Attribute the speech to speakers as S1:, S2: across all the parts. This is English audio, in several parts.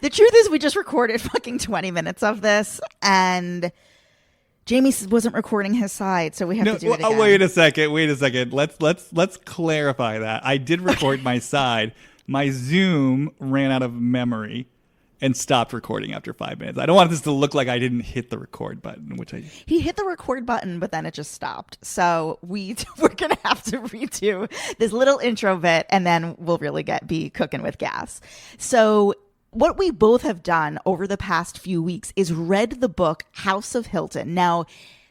S1: The truth is we just recorded fucking 20 minutes of this, and Jamie wasn't recording his side, so we have to do it again.
S2: Wait a second. Let's clarify that. I did record my side. My Zoom ran out of memory and stopped recording after 5 minutes. I don't want this to look like I didn't hit the record button, which I...
S1: He hit the record button, but then it just stopped. So we're going to have to redo this little intro bit, and then we'll really be cooking with gas. So what we both have done over the past few weeks is read the book House of Hilton. Now,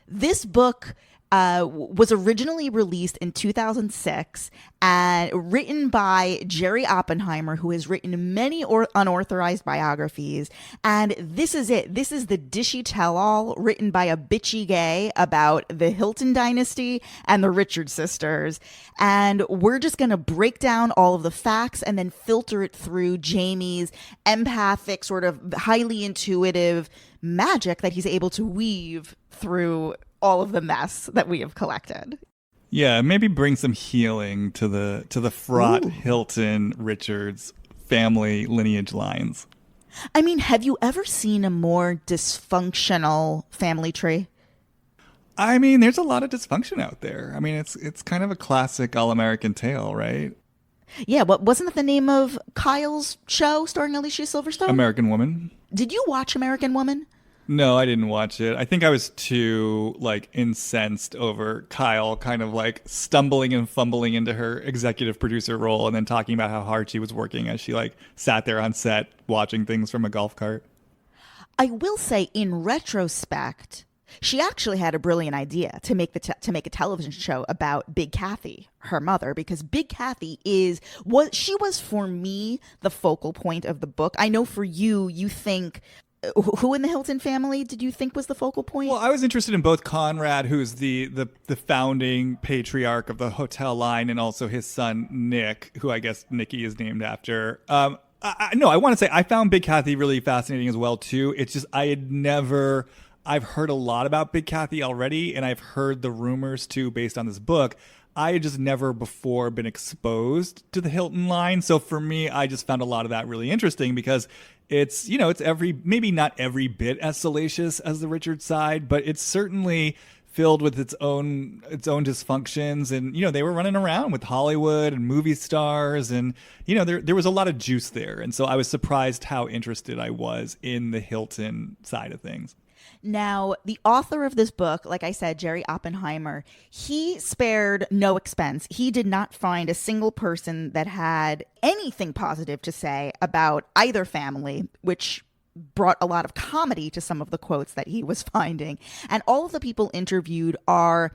S1: this book was originally released in 2006 and written by Jerry Oppenheimer, who has written many unauthorized biographies. And this is it. This is the dishy tell-all written by a bitchy gay about the Hilton dynasty and the Richard sisters. And we're just going to break down all of the facts and then filter it through Jamie's empathic, sort of highly intuitive magic that he's able to weave through all of the mess that we have collected.
S2: Yeah, maybe bring some healing to the fraught Hilton Richards family lineage lines.
S1: I mean, have you ever seen a more dysfunctional family tree?
S2: I mean, there's a lot of dysfunction out there. I mean, it's kind of a classic all-American tale, right?
S1: Yeah, wasn't that the name of Kyle's show starring Alicia Silverstone?
S2: American Woman.
S1: Did you watch American Woman?
S2: No, I didn't watch it. I think I was too incensed over Kyle kind of stumbling and fumbling into her executive producer role and then talking about how hard she was working as she sat there on set watching things from a golf cart.
S1: I will say, in retrospect, she actually had a brilliant idea to make a television show about Big Kathy, her mother, because Big Kathy was for me the focal point of the book. I know for you think. Who in the Hilton family did you think was the focal point?
S2: Well, I was interested in both Conrad, who's the founding patriarch of the hotel line, and also his son, Nick, who I guess Nikki is named after. I want to say I found Big Kathy really fascinating as well, too. It's just I've heard a lot about Big Kathy already, and I've heard the rumors, too, based on this book. I had just never before been exposed to the Hilton line. So for me, I just found a lot of that really interesting because it's maybe not every bit as salacious as the Richard side, but it's certainly filled with its own dysfunctions. And, they were running around with Hollywood and movie stars and, there was a lot of juice there. And so I was surprised how interested I was in the Hilton side of things.
S1: Now, the author of this book, like I said, Jerry Oppenheimer, he spared no expense. He did not find a single person that had anything positive to say about either family, which brought a lot of comedy to some of the quotes that he was finding. And all of the people interviewed are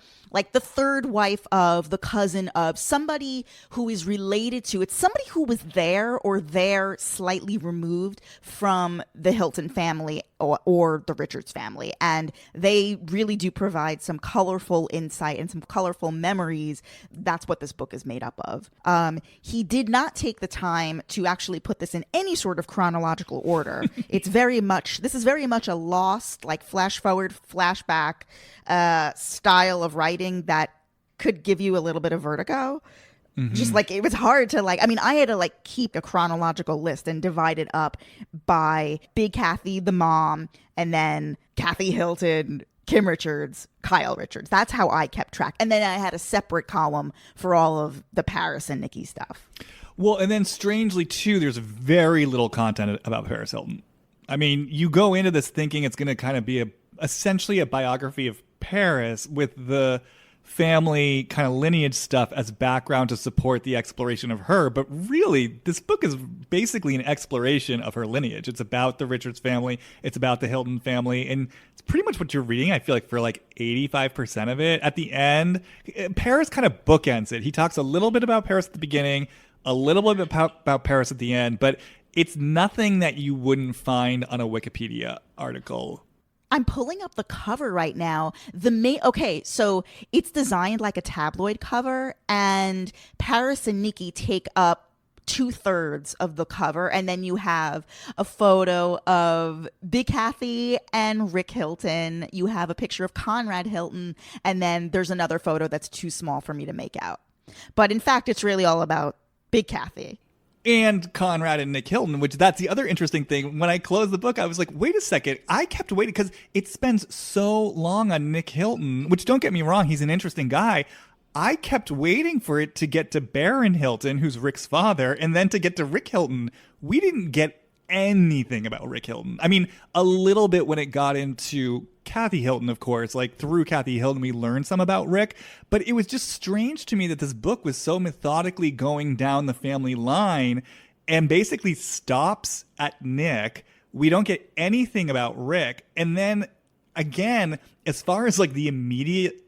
S1: the third wife of the cousin of somebody who is related to, it's somebody who was there or there slightly removed from the Hilton family or the Richards family. And they really do provide some colorful insight and some colorful memories. That's what this book is made up of. He did not take the time to actually put this in any sort of chronological order. This is very much a lost, flash forward, flashback style of writing that could give you a little bit of vertigo. Mm-hmm. Just it was hard to I had to keep a chronological list and divide it up by Big Kathy, the mom, and then Kathy Hilton, Kim Richards, Kyle Richards. That's how I kept track. And then I had a separate column for all of the Paris and Nikki stuff.
S2: Well, and then strangely too, there's very little content about Paris Hilton. I mean, you go into this thinking it's going to kind of be essentially a biography of Paris with the family kind of lineage stuff as background to support the exploration of her. But really, this book is basically an exploration of her lineage. It's about the Richards family. It's about the Hilton family. And it's pretty much what you're reading, I feel for 85% of it. At the end, Paris kind of bookends it. He talks a little bit about Paris at the beginning, a little bit about Paris at the end, but it's nothing that you wouldn't find on a Wikipedia article.
S1: I'm pulling up the cover right now. So it's designed like a tabloid cover, and Paris and Nikki take up 2/3 of the cover, and then you have a photo of Big Kathy and Rick Hilton. You have a picture of Conrad Hilton, and then there's another photo that's too small for me to make out. But in fact, it's really all about Big Kathy.
S2: and Conrad and Nick Hilton, which that's the other interesting thing. When I closed the book, I was like, wait a second. I kept waiting because it spends so long on Nick Hilton, which don't get me wrong, he's an interesting guy. I kept waiting for it to get to Baron Hilton, who's Rick's father, and then to get to Rick Hilton. We didn't get anything about Rick Hilton. I mean, a little bit when it got into Kathy Hilton, of course. Like, through Kathy Hilton, we learned some about Rick. But it was just strange to me that this book was so methodically going down the family line and basically stops at Nick. We don't get anything about Rick. And then, again, as far as like the immediate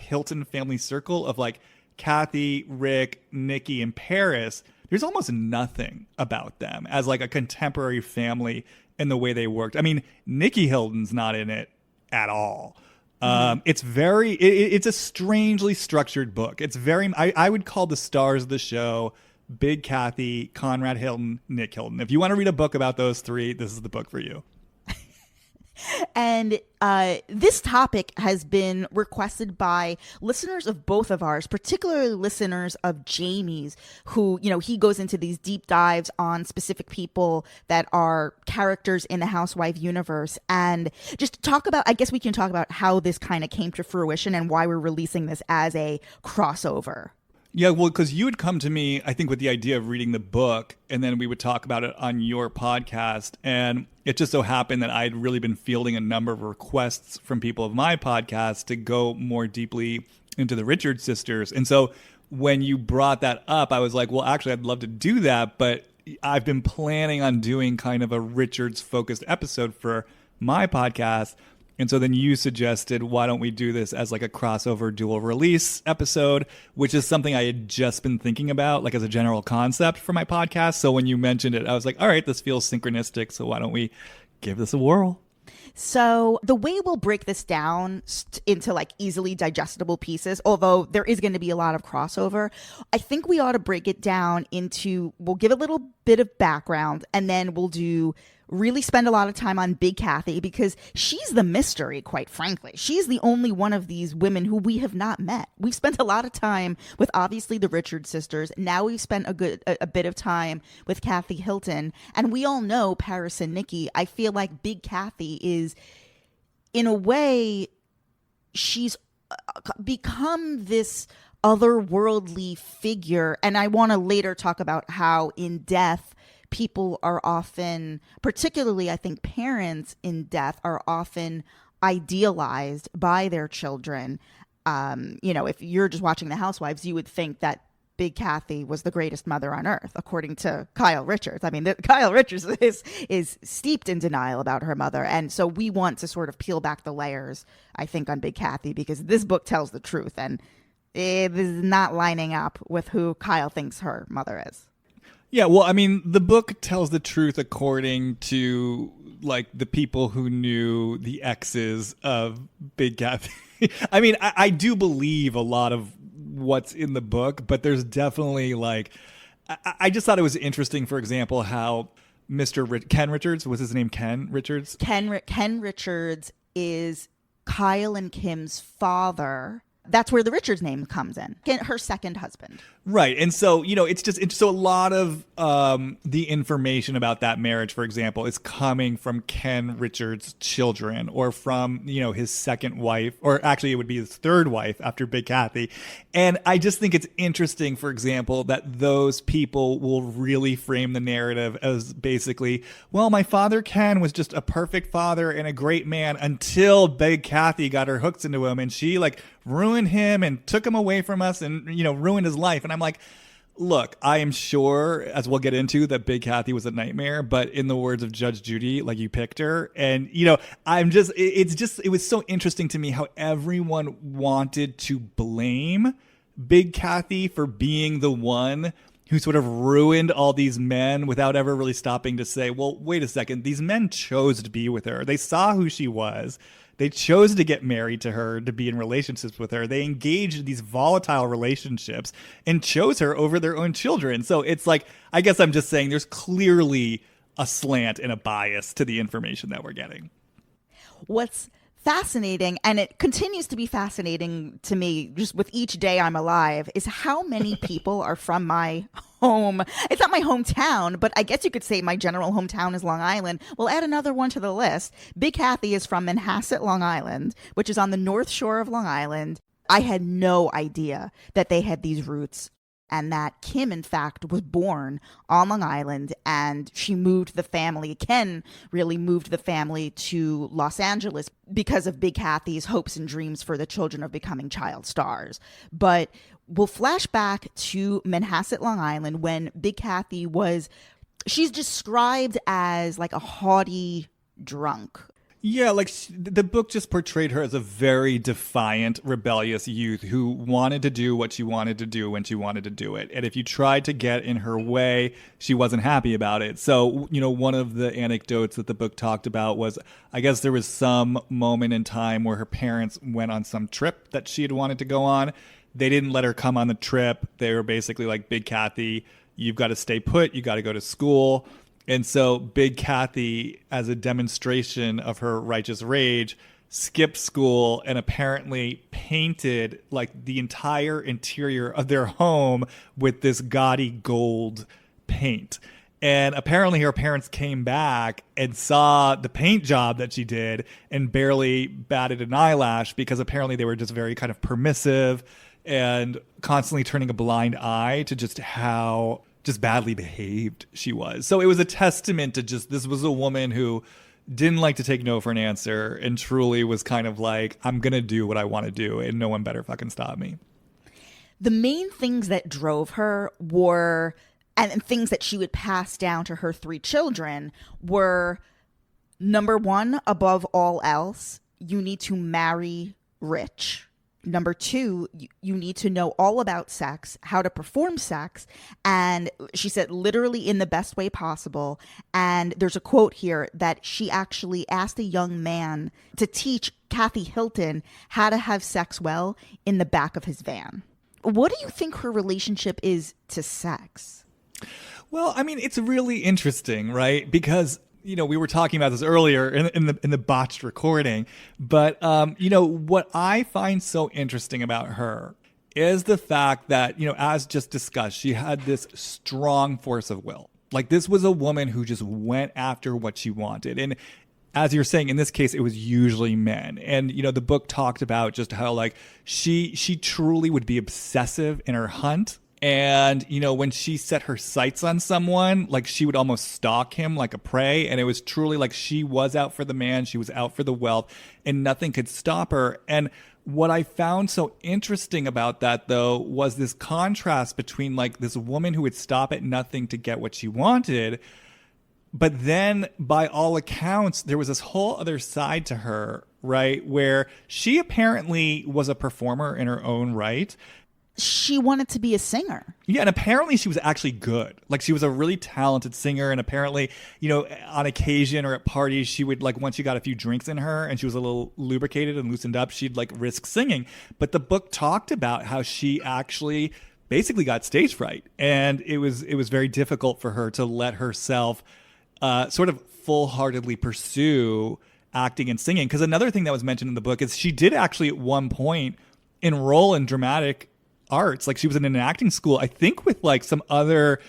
S2: Hilton family circle of like Kathy, Rick, Nikki, and Paris, there's almost nothing about them as like a contemporary family and the way they worked. I mean, Nikki Hilton's not in it at all. It's very, it's a strangely structured book. It's very, I would call the stars of the show Big Kathy, Conrad Hilton, Nick Hilton. If you want to read a book about those three, this is the book for you.
S1: And this topic has been requested by listeners of both of ours, particularly listeners of Jamie's, who, you know, he goes into these deep dives on specific people that are characters in the Housewife universe. And just to talk about, I guess we can talk about how this kind of came to fruition and why we're releasing this as a crossover.
S2: Yeah, well, because you would come to me, I think, with the idea of reading the book, and then we would talk about it on your podcast. And it just so happened that I'd really been fielding a number of requests from people of my podcast to go more deeply into the Richards sisters. And so when you brought that up, I was like, well, actually, I'd love to do that, but I've been planning on doing kind of a Richards-focused episode for my podcast. And so then you suggested, why don't we do this as like a crossover dual release episode, which is something I had just been thinking about, like as a general concept for my podcast. So when you mentioned it, I was like, all right, this feels synchronistic. So why don't we give this a whirl?
S1: So the way we'll break this down into like easily digestible pieces, although there is going to be a lot of crossover, I think we ought to break it down into, we'll give a little bit of background, and then we'll really spend a lot of time on Big Kathy, because she's the mystery, quite frankly. She's the only one of these women who we have not met. We've spent a lot of time with obviously the Richards sisters. Now we've spent a bit of time with Kathy Hilton, and we all know Paris and Nikki. I feel like Big Kathy is, in a way, she's become this otherworldly figure. And I want to later talk about how in death, people are often, particularly I think parents in death, are often idealized by their children. You know, if you're just watching the Housewives, you would think that Big Kathy was the greatest mother on earth, according to Kyle Richards. I mean, Kyle Richards is steeped in denial about her mother. And so we want to sort of peel back the layers, I think, on Big Kathy, because this book tells the truth. And it is not lining up with who Kyle thinks her mother is.
S2: Yeah, well, I mean, the book tells the truth according to, like, the people who knew the exes of Big Kathy. I mean, I do believe a lot of what's in the book, but there's definitely, like, I just thought it was interesting, for example, how Ken Richards, was his name Ken Richards?
S1: Ken Richards is Kyle and Kim's father. That's where the Richards name comes in. Her second husband.
S2: Right. And so, you know, it's so a lot of the information about that marriage, for example, is coming from Ken Richards' children, or from, you know, his second wife, or actually it would be his third wife after Big Kathy. And I just think it's interesting, for example, that those people will really frame the narrative as basically, well, my father Ken was just a perfect father and a great man until Big Kathy got her hooks into him, and she like ruined him and took him away from us and, you know, ruined his life. And I'm like, look, I am sure, as we'll get into, that Big Kathy was a nightmare, but in the words of Judge Judy, like, you picked her. And, you know, it was so interesting to me how everyone wanted to blame Big Kathy for being the one who sort of ruined all these men without ever really stopping to say, well, wait a second, these men chose to be with her. They saw who she was. They chose to get married to her, to be in relationships with her. They engaged in these volatile relationships and chose her over their own children. So it's like, I guess I'm just saying there's clearly a slant and a bias to the information that we're getting.
S1: What's fascinating, and it continues to be fascinating to me just with each day I'm alive, is how many people are from my home. It's not my hometown, but I guess you could say my general hometown is Long Island. We'll add another one to the list. Big Kathy is from Manhasset, Long Island, which is on the north shore of Long Island. I had no idea that they had these roots, and that Kim, in fact, was born on Long Island, and she moved the family. Ken really moved the family to Los Angeles because of Big Kathy's hopes and dreams for the children of becoming child stars. But we'll flash back to Manhasset, Long Island, when Big Kathy she's described as like a haughty drunk.
S2: Yeah, like the book just portrayed her as a very defiant, rebellious youth who wanted to do what she wanted to do when she wanted to do it. And if you tried to get in her way, she wasn't happy about it. So, one of the anecdotes that the book talked about was, I guess there was some moment in time where her parents went on some trip that she had wanted to go on. They didn't let her come on the trip. They were basically like, Big Kathy, you've got to stay put. You got to go to school. And so Big Kathy, as a demonstration of her righteous rage, skipped school and apparently painted like the entire interior of their home with this gaudy gold paint. And apparently her parents came back and saw the paint job that she did and barely batted an eyelash, because apparently they were just very kind of permissive and constantly turning a blind eye to just how just badly behaved she was. So it was a testament to just, this was a woman who didn't like to take no for an answer and truly was kind of like, I'm going to do what I want to do and no one better fucking stop me.
S1: The main things that drove her were, and things that she would pass down to her 3 children, were, number 1, above all else, you need to marry rich. Number 2, you need to know all about sex, how to perform sex, and she said literally in the best way possible. And there's a quote here that she actually asked a young man to teach Kathy Hilton how to have sex well in the back of his van. What do you think her relationship is to sex?
S2: Well, I mean, it's really interesting, right? Because we were talking about this earlier in the botched recording, but what I find so interesting about her is the fact that, as just discussed, she had this strong force of will. Like, this was a woman who just went after what she wanted. And as you're saying, in this case, it was usually men. And, the book talked about just how, like, she truly would be obsessive in her hunt. And, when she set her sights on someone, like, she would almost stalk him like a prey. And it was truly like she was out for the man. She was out for the wealth, and nothing could stop her. And what I found so interesting about that, though, was this contrast between, like, this woman who would stop at nothing to get what she wanted. But then, by all accounts, there was this whole other side to her, right, where she apparently was a performer in her own right.
S1: She wanted to be a singer.
S2: Yeah, and apparently she was actually good. Like, she was a really talented singer, and apparently, on occasion or at parties, she would, like, once she got a few drinks in her and she was a little lubricated and loosened up, she'd, like, risk singing. But the book talked about how she actually basically got stage fright, and it was very difficult for her to let herself sort of full-heartedly pursue acting and singing. Because another thing that was mentioned in the book is she did actually at one point enroll in dramatic arts. Like, she was in an acting school, I think, with like some other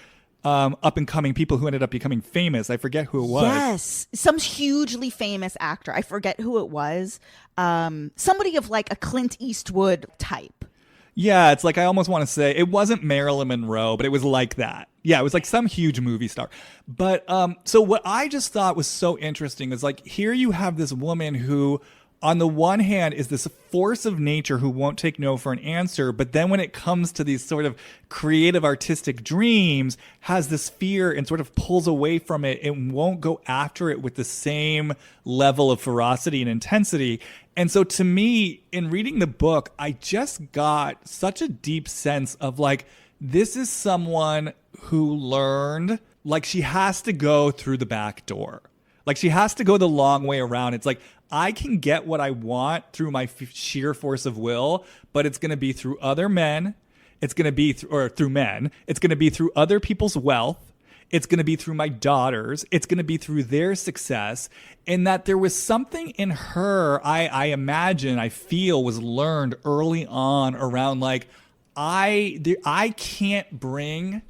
S2: up and coming people who ended up becoming famous. I forget who it was.
S1: Yes, some hugely famous actor. I forget who it was. Somebody of like a Clint Eastwood type.
S2: Yeah, it's like, I almost want to say it wasn't Marilyn Monroe, but it was like that. Yeah, it was like some huge movie star. But so what I just thought was so interesting is, like, here you have this woman who, on the one hand, is this force of nature who won't take no for an answer, but then when it comes to these sort of creative artistic dreams, has this fear and sort of pulls away from it and won't go after it with the same level of ferocity and intensity. And so to me, in reading the book, I just got such a deep sense of, like, this is someone who learned, like, she has to go through the back door. Like, she has to go the long way around. It's like, I can get what I want through my sheer force of will, but it's going to be through other men. It's going to be through men. It's going to be through other people's wealth. It's going to be through my daughters. It's going to be through their success. And that there was something in her, I imagine, I feel was learned early on around like, I can't bring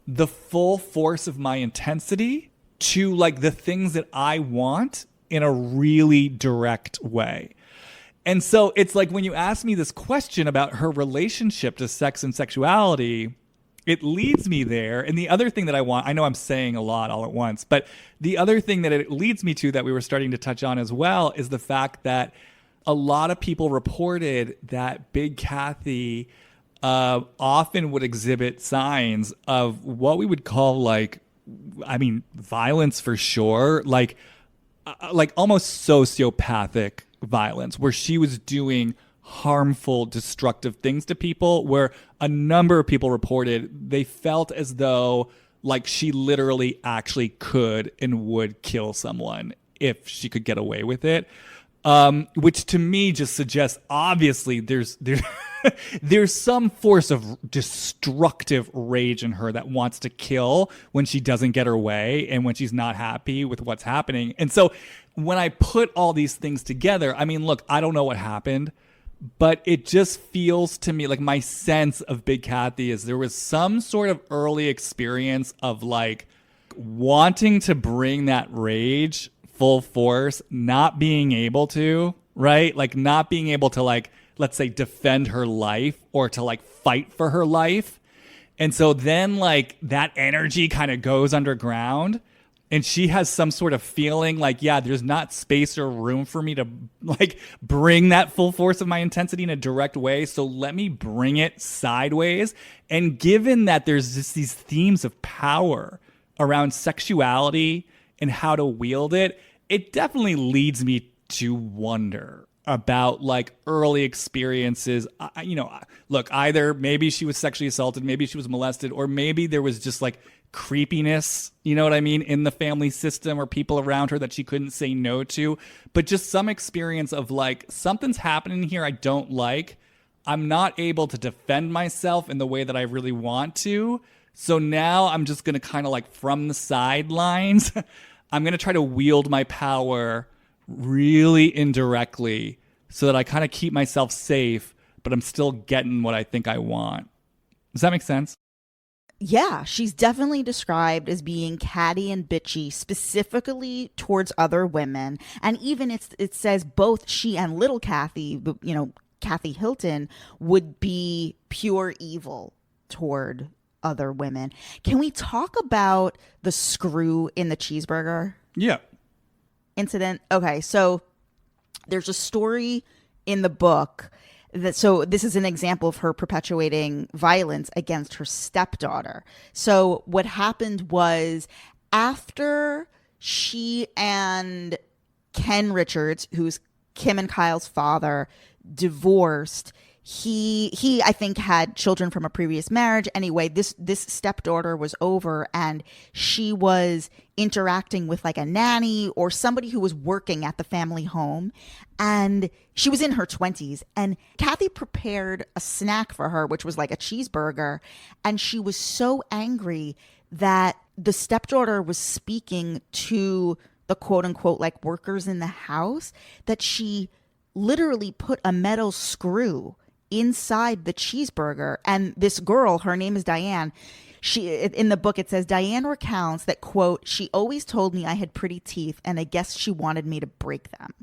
S2: the full force of my intensity to like the things that I want in a really direct way. And so it's like when you ask me this question about her relationship to sex and sexuality, it leads me there. And the other thing that I know I'm saying a lot all at once, but the other thing that it leads me to that we were starting to touch on as well is the fact that a lot of people reported that Big Kathy often would exhibit signs of what we would call violence for sure, like almost sociopathic violence, where she was doing harmful, destructive things to people, where a number of people reported they felt as though like she literally actually could and would kill someone if she could get away with it. Which to me just suggests obviously there's there's some force of destructive rage in her that wants to kill when she doesn't get her way and when she's not happy with what's happening. And so when I put all these things together, I mean, look, I don't know what happened, but it just feels to me like my sense of Big Kathy is there was some sort of early experience of like wanting to bring that rage full force, not being able to, right? Like not being able to like, let's say defend her life or to like fight for her life. And so then like that energy kind of goes underground and she has some sort of feeling like, yeah, there's not space or room for me to like bring that full force of my intensity in a direct way. So let me bring it sideways. And given that there's just these themes of power around sexuality and how to wield it, it definitely leads me to wonder about like early experiences. Look, either maybe she was sexually assaulted, maybe she was molested, or maybe there was just like creepiness, you know what I mean, in the family system or people around her that she couldn't say no to. But just some experience of like, something's happening here I don't like. I'm not able to defend myself in the way that I really want to. So now I'm just going to kind of like from the sidelines, I'm going to try to wield my power really indirectly so that I kind of keep myself safe, but I'm still getting what I think I want. Does that make sense?
S1: Yeah, she's definitely described as being catty and bitchy, specifically towards other women. And even it says both she and little Kathy, Kathy Hilton, would be pure evil toward other women. Can we talk about the screw in the cheeseburger?
S2: Yeah.
S1: Incident. Okay, so there's a story in the book so this is an example of her perpetuating violence against her stepdaughter. So what happened was after she and Ken Richards, who's Kim and Kyle's father, divorced, he I think had children from a previous marriage. Anyway, this stepdaughter was over and she was interacting with like a nanny or somebody who was working at the family home, and she was in her 20s, and Kathy prepared a snack for her, which was like a cheeseburger, and she was so angry that the stepdaughter was speaking to the quote unquote like workers in the house that she literally put a metal screw inside the cheeseburger. And this girl, her name is Diane, in the book it says Diane recounts that, quote, she always told me I had pretty teeth and I guess she wanted me to break them.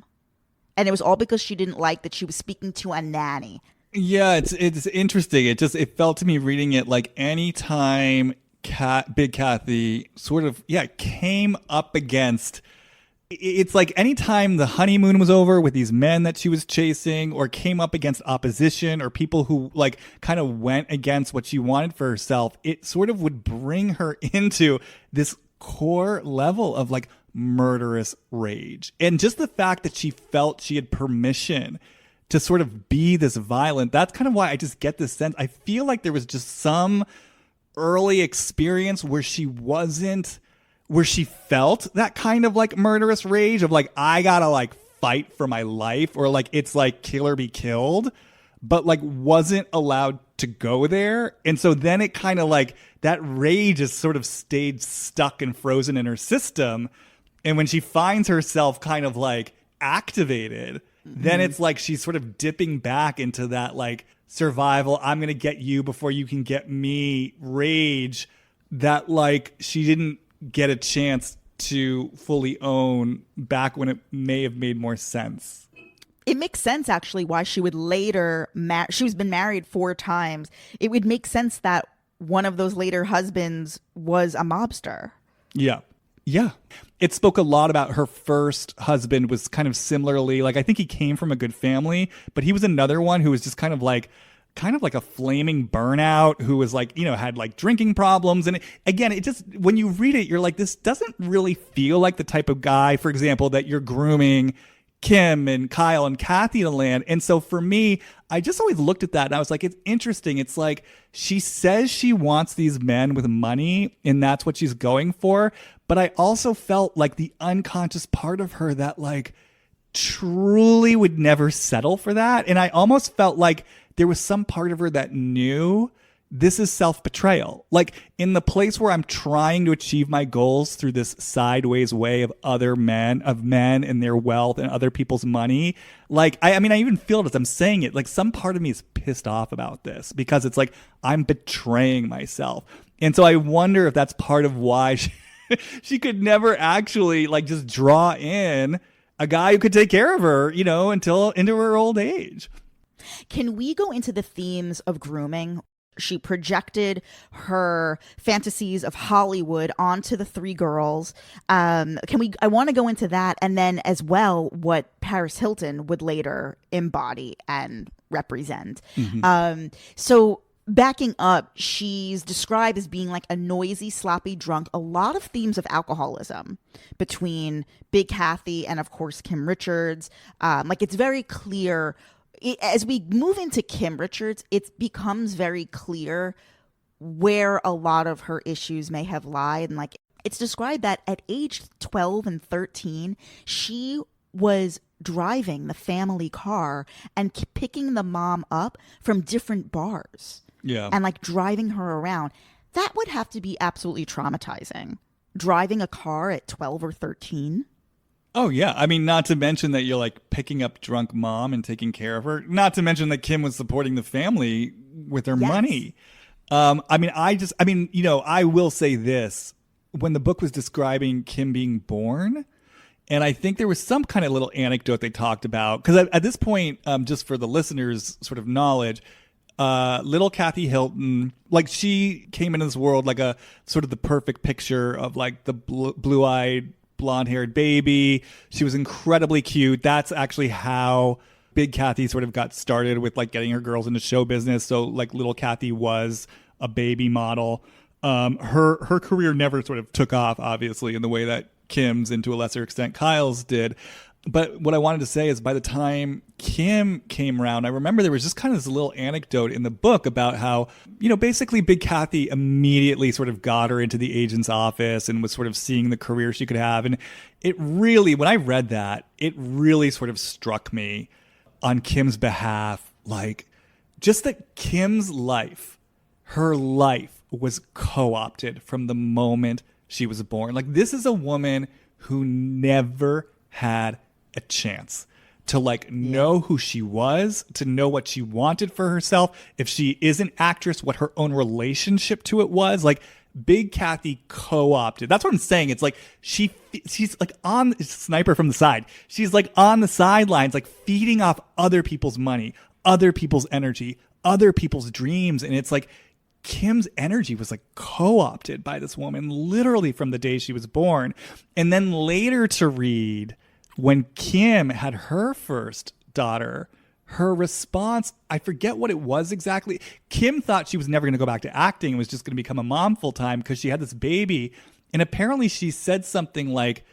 S1: And it was all because she didn't like that she was speaking to a nanny.
S2: Yeah, it's interesting. It felt to me reading it like any time Big Kathy sort of came up against, it's like anytime the honeymoon was over with these men that she was chasing, or came up against opposition or people who like kind of went against what she wanted for herself, it sort of would bring her into this core level of like murderous rage. And just the fact that she felt she had permission to sort of be this violent, that's kind of why I just get this sense. I feel like there was just some early experience where she felt that kind of like murderous rage of like, I gotta like fight for my life, or like it's like kill or be killed, but like wasn't allowed to go there. And so then it kind of like that rage has sort of stayed stuck and frozen in her system. And when she finds herself kind of like activated, then it's like she's sort of dipping back into that like survival, I'm going to get you before you can get me rage that like she didn't get a chance to fully own back when it may have made more sense.
S1: It makes sense, actually, why she would later she's been married 4 times. It would make sense that one of those later husbands was a mobster.
S2: Yeah. Yeah. It spoke a lot about her first husband was kind of similarly, like, I think he came from a good family, but he was another one who was just kind of like a flaming burnout who was like, you know, had like drinking problems. And again, it just, when you read it, you're like, this doesn't really feel like the type of guy, for example, that you're grooming Kim and Kyle and Kathy to land. And so for me, I just always looked at that and I was like, it's interesting. It's like she says she wants these men with money and that's what she's going for. But I also felt like the unconscious part of her that like truly would never settle for that. And I almost felt like there was some part of her that knew this is self-betrayal. Like in the place where I'm trying to achieve my goals through this sideways way of men and their wealth and other people's money. Like, I mean, I even feel it as I'm saying it, like some part of me is pissed off about this because it's like, I'm betraying myself. And so I wonder if that's part of why she could never actually like just draw in a guy who could take care of her, you know, until into her old age.
S1: Can we go into the themes of grooming? She projected her fantasies of Hollywood onto the 3 girls. I want to go into that, and then as well what Paris Hilton would later embody and represent. So backing up, she's described as being like a noisy, sloppy drunk. A lot of themes of alcoholism between Big Kathy and, of course, Kim Richards. Like it's very clear. As we move into Kim Richards, it becomes very clear where a lot of her issues may have lied. And like it's described that at age 12 and 13, she was driving the family car and picking the mom up from different bars.
S2: Yeah.
S1: And like driving her around. That would have to be absolutely traumatizing. Driving a car at 12 or 13.
S2: Oh, yeah. I mean, not to mention that you're like picking up drunk mom and taking care of her. Not to mention that Kim was supporting the family with her money. I mean, you know, I will say this. When the book was describing Kim being born, and I think there was some kind of little anecdote they talked about, because at this point, just for the listeners' sort of knowledge, little Kathy Hilton, like she came into this world like a sort of the perfect picture of like the blue-eyed, blonde-haired baby. She was incredibly cute. That's actually how Big Kathy sort of got started with like getting her girls into show business. So like little Kathy was a baby model. Her career never sort of took off, obviously, in the way that Kim's and to a lesser extent Kyle's did. But what I wanted to say is by the time Kim came around, I remember there was just kind of this little anecdote in the book about how, you know, basically Big Kathy immediately sort of got her into the agent's office and was sort of seeing the career she could have. And it really, when I read that, it really sort of struck me on Kim's behalf, like just that Kim's life, her life was co-opted from the moment she was born. Like this is a woman who never had a chance to like know who she was, to know what she wanted for herself. If she is an actress, what her own relationship to it was. Like Big Kathy co-opted. That's what I'm saying. It's like she's like on sniper from the side. She's like on the sidelines, like feeding off other people's money, other people's energy, other people's dreams. And it's like Kim's energy was like co-opted by this woman literally from the day she was born. And then later to read when Kim had her first daughter, her response, I forget what it was exactly. Kim thought she was never going to go back to acting and was just going to become a mom full time because she had this baby. And apparently she said something like,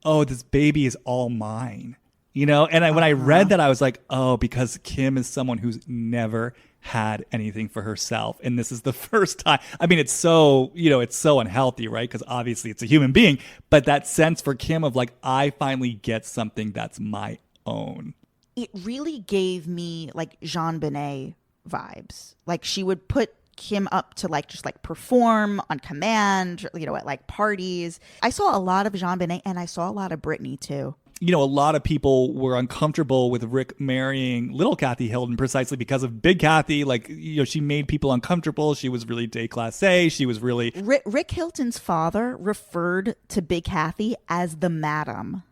S2: oh, this baby is all mine. You know, and when I read that, I was like, oh, because Kim is someone who's never had anything for herself. And this is the first time. I mean, it's so, you know, it's so unhealthy, right? Because obviously it's a human being. But that sense for Kim of like, I finally get something that's my own. It
S1: really gave me like Jean Benet vibes. Like she would put him up to like just like perform on command, you know, at like parties. I saw a lot of JonBenet and I saw a lot of Brittany too.
S2: You know, a lot of people were uncomfortable with Rick marrying little Kathy Hilton precisely because of Big Kathy. Like, you know, she made people uncomfortable. She was really déclassée. She was really...
S1: Rick Hilton's father referred to Big Kathy as the madam.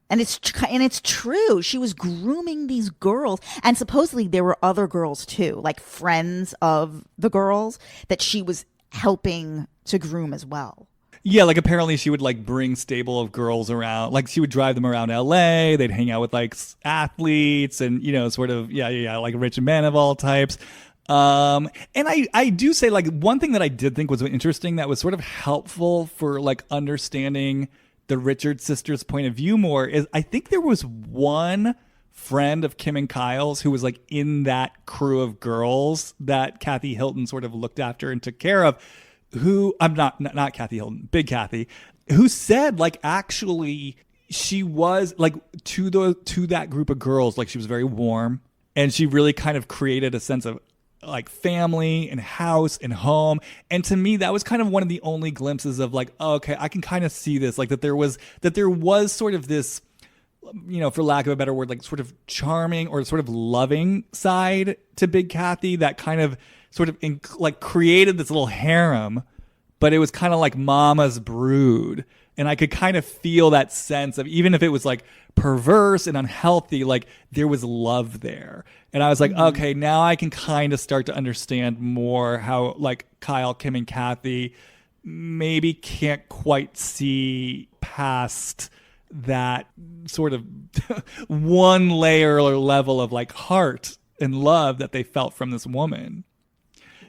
S1: And it's true. She was grooming these girls. And supposedly there were other girls too, like friends of the girls that she was helping to groom as well.
S2: Yeah, like apparently she would like bring stable of girls around. Like she would drive them around LA. They'd hang out with like athletes and, you know, sort of, like rich men of all types. And I do say like one thing that I did think was interesting that was sort of helpful for like understanding the Richards sisters' point of view more is I think there was one friend of Kim and Kyle's who was like in that crew of girls that Kathy Hilton sort of looked after and took care of. Who I'm not Kathy Hilton, Big Kathy, who said like actually she was like to that group of girls, like she was very warm and she really kind of created a sense of like family and house and home. And to me, that was kind of one of the only glimpses of like, oh, okay, I can kind of see this, like that there was sort of this, you know, for lack of a better word, like sort of charming or sort of loving side to Big Kathy that kind of sort of like created this little harem, but it was kind of like mama's brood. And I could kind of feel that sense of, even if it was like perverse and unhealthy, like there was love there. And I was like, okay, now I can kind of start to understand more how like Kyle, Kim, and Kathy maybe can't quite see past that sort of one layer or level of like heart and love that they felt from this woman.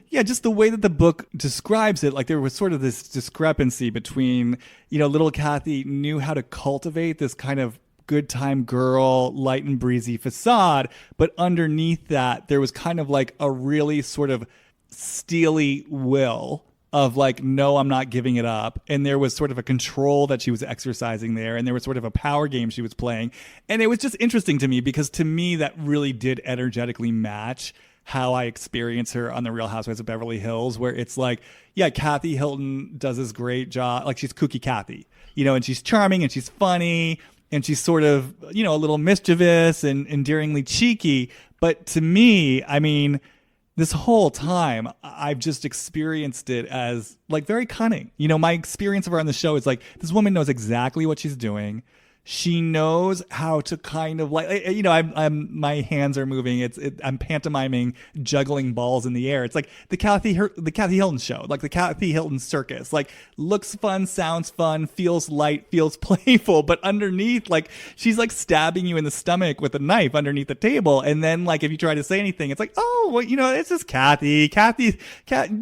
S2: Yeah, just the way that the book describes it, like there was sort of this discrepancy between, you know, little Kathy knew how to cultivate this kind of good time girl, light and breezy facade, but underneath that, there was kind of like a really sort of steely will of like, no, I'm not giving it up. And there was sort of a control that she was exercising there. And there was sort of a power game she was playing. And it was just interesting to me because to me, that really did energetically match how I experience her on the Real Housewives of Beverly Hills, where it's like, yeah, Kathy Hilton does this great job. Like she's kooky Kathy, you know, and she's charming and she's funny and she's sort of, you know, a little mischievous and endearingly cheeky. But to me, I mean, this whole time, I've just experienced it as like very cunning. You know, my experience of her on the show is like, this woman knows exactly what she's doing. She knows how to kind of like, you know, my hands are moving. I'm pantomiming, juggling balls in the air. It's like the Kathy Hilton show, like the Kathy Hilton circus, like looks fun, sounds fun, feels light, feels playful, but underneath, like she's like stabbing you in the stomach with a knife underneath the table. And then like, if you try to say anything, it's like, oh, well, you know, it's just Kathy,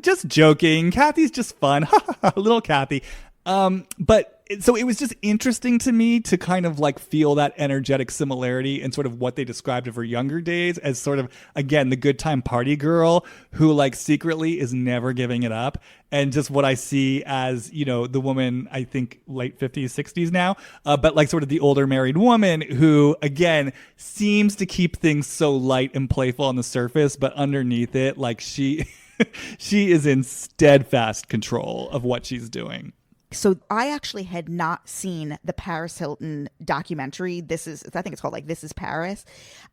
S2: just joking. Kathy's just fun. Little Kathy. But so it was just interesting to me to kind of like feel that energetic similarity and sort of what they described of her younger days as sort of, again, the good time party girl who like secretly is never giving it up. And just what I see as, you know, the woman, I think late 50s, 60s now, but like sort of the older married woman who, again, seems to keep things so light and playful on the surface, but underneath it, like she is in steadfast control of what she's doing.
S1: So I actually had not seen the Paris Hilton documentary. I think it's called like This Is Paris.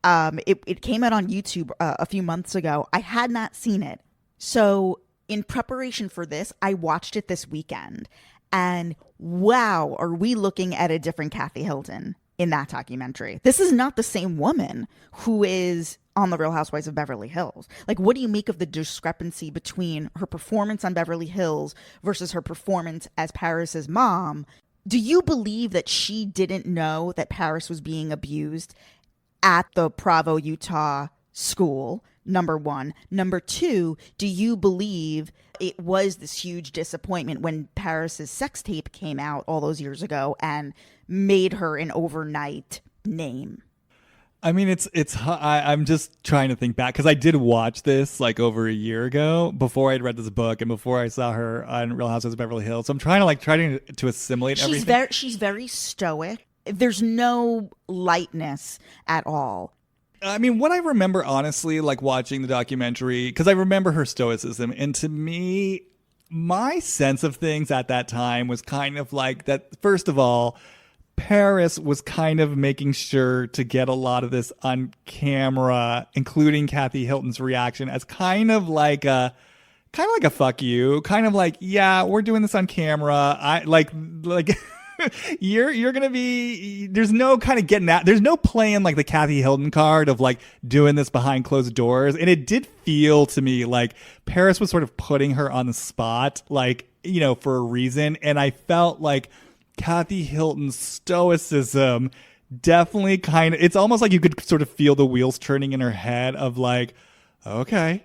S1: It came out on YouTube a few months ago. I had not seen it. So in preparation for this, I watched it this weekend. And wow, are we looking at a different Kathy Hilton in that documentary? This is not the same woman who is on the Real Housewives of Beverly Hills. Like, what do you make of the discrepancy between her performance on Beverly Hills versus her performance as Paris's mom? Do you believe that she didn't know that Paris was being abused at the Provo, Utah school? Number one. Number two, do you believe it was this huge disappointment when Paris's sex tape came out all those years ago and made her an overnight name?
S2: I mean, I'm just trying to think back because I did watch this like over a year ago before I'd read this book and before I saw her on Real Housewives of Beverly Hills. So I'm trying to assimilate everything.
S1: She's very stoic. There's no lightness at all.
S2: I mean, what I remember honestly, like watching the documentary, because I remember her stoicism, and to me, my sense of things at that time was kind of like that. First of all, Paris was kind of making sure to get a lot of this on camera, including Kathy Hilton's reaction, as kind of like a fuck you, kind of like, yeah, we're doing this on camera. I like you're gonna be, there's no kind of getting out, there's no playing like the Kathy Hilton card of like doing this behind closed doors. And it did feel to me like Paris was sort of putting her on the spot, like, for a reason. And I felt like Kathy Hilton's stoicism definitely kind of, it's almost like you could sort of feel the wheels turning in her head of like, okay,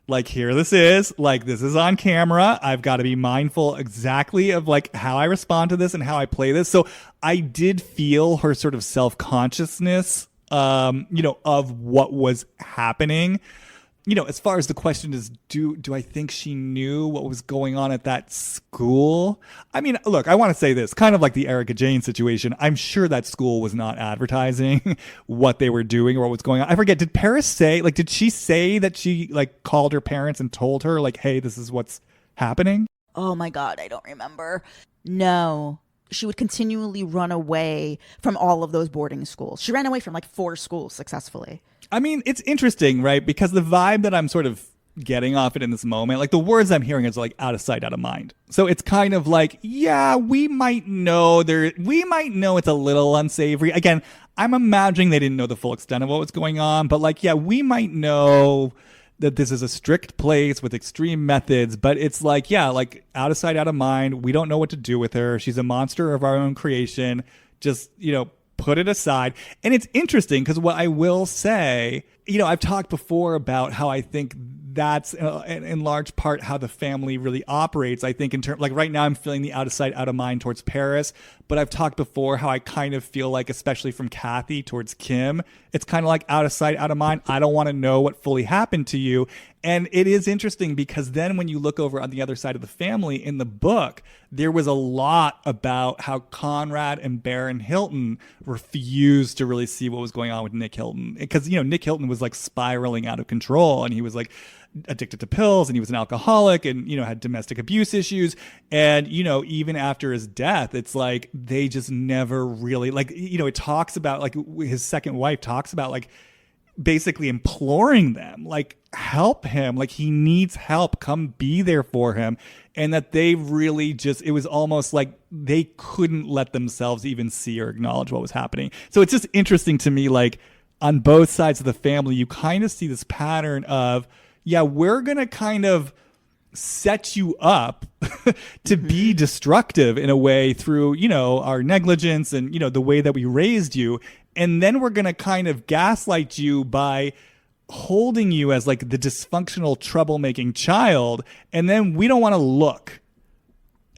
S2: like here this is, like this is on camera, I've got to be mindful exactly of like how I respond to this and how I play this. So I did feel her sort of self-consciousness of what was happening. As far as the question is, do I think she knew what was going on at that school? I mean, look, I want to say this, kind of like the Erica Jane situation. I'm sure that school was not advertising what they were doing or what was going on. I forget, did Paris say, like, did she say that she, like, called her parents and told her, like, hey, this is what's happening?
S1: Oh my God, I don't remember. No. She would continually run away from all of those boarding schools. She ran away from like 4 schools successfully.
S2: I mean, it's interesting, right? Because the vibe that I'm sort of getting off it in this moment, like the words I'm hearing is like out of sight, out of mind. So it's kind of like, yeah, we might know it's a little unsavory. Again, I'm imagining they didn't know the full extent of what was going on, but like, yeah, we might know that this is a strict place with extreme methods, but it's like, yeah, like out of sight, out of mind. We don't know what to do with her. She's a monster of our own creation. Just, put it aside. And it's interesting because what I will say, I've talked before about how I think that's in large part how the family really operates. I think in terms, like right now I'm feeling the out of sight, out of mind towards Paris, but I've talked before how I kind of feel like, especially from Kathy towards Kim, it's kind of like out of sight, out of mind. I don't want to know what fully happened to you. And it is interesting because then when you look over on the other side of the family in the book, there was a lot about how Conrad and Baron Hilton refused to really see what was going on with Nick Hilton. Because, Nick Hilton was like spiraling out of control and he was like addicted to pills and he was an alcoholic and, had domestic abuse issues. And, even after his death, it's like they just never really like, it talks about like his second wife talks about like basically imploring them, like, help him, like he needs help, come be there for him. And that they really just, it was almost like they couldn't let themselves even see or acknowledge what was happening. So it's just interesting to me, like on both sides of the family, you kind of see this pattern of, yeah, we're going to kind of set you up to be destructive in a way through, our negligence and, the way that we raised you. And then we're going to kind of gaslight you by holding you as like the dysfunctional, troublemaking child. And then we don't want to look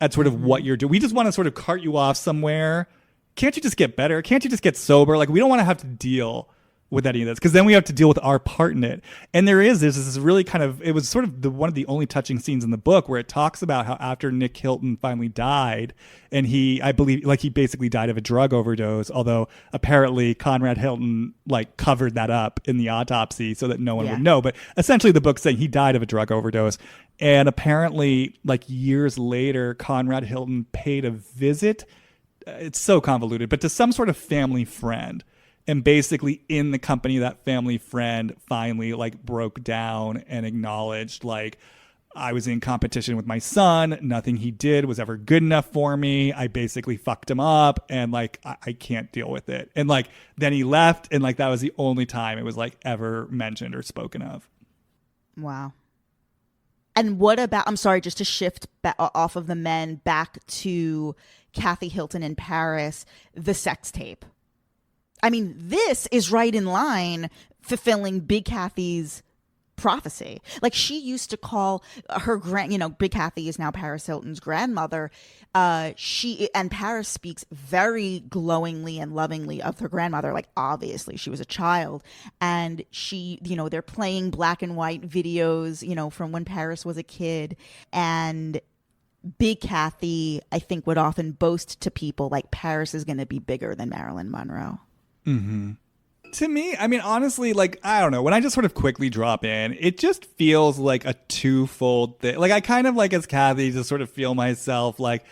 S2: at sort of what you're doing. We just want to sort of cart you off somewhere. Can't you just get better? Can't you just get sober? Like, we don't want to have to deal with any of this because then we have to deal with our part in it. And there's this really kind of, it was sort of one of the only touching scenes in the book where it talks about how after Nick Hilton finally died, and I believe like he basically died of a drug overdose, although apparently Conrad Hilton like covered that up in the autopsy so that no one would know. But essentially the book's saying he died of a drug overdose. And apparently like years later, Conrad Hilton paid a visit. It's so convoluted, but to some sort of family friend. And basically in the company, that family friend finally like broke down and acknowledged like, I was in competition with my son. Nothing he did was ever good enough for me. I basically fucked him up and like, I can't deal with it. And like, then he left. And like, that was the only time it was like ever mentioned or spoken of.
S1: Wow. And what about, I'm sorry, just to shift off of the men back to Kathy Hilton in Paris, the sex tape. I mean, this is right in line fulfilling Big Kathy's prophecy. Like she used to call her Big Kathy is now Paris Hilton's grandmother. And Paris speaks very glowingly and lovingly of her grandmother. Like obviously she was a child and she, they're playing black and white videos, from when Paris was a kid. And Big Kathy, I think, would often boast to people like Paris is going to be bigger than Marilyn Monroe.
S2: Mm-hmm. To me, I mean, honestly, like, I don't know. When I just sort of quickly drop in, it just feels like a twofold thing. Like, I kind of like, as Kathy, just sort of feel myself like,